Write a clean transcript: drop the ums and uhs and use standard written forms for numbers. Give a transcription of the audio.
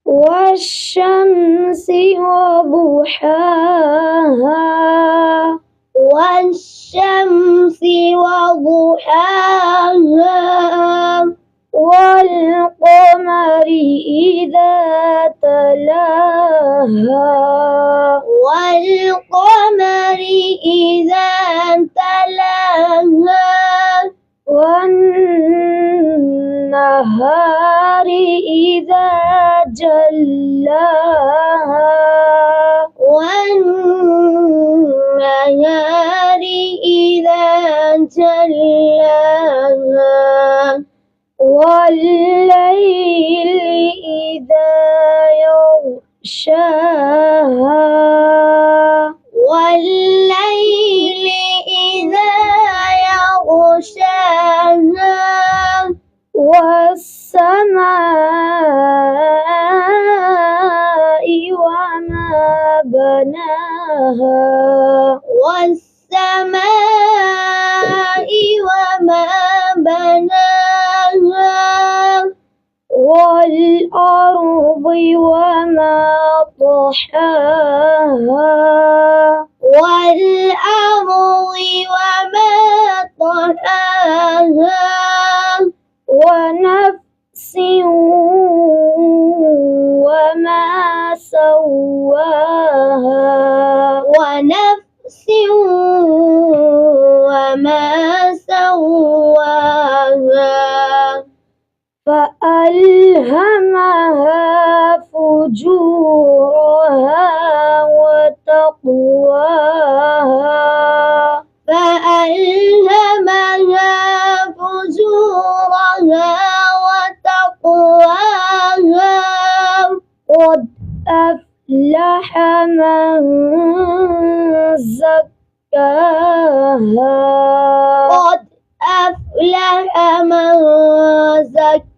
والشمس وضحاها والشمس وضحاها والقمر إذا تلاها والقمر إذا تلاها والنهار إذا جلاها والنهار إذا جلاها والليل إذا يغشاها والليل إذا يغشاها والسماء وما بناها والسماء وما بناها والأرض وما طحاها والأرض وما طحاها ونفس وما سواها ونفس وما سواها فألهمها فجورها وتقواها فألهمها فجورها وتقواها قد أفلح من زكاها قد أفلح من زكاها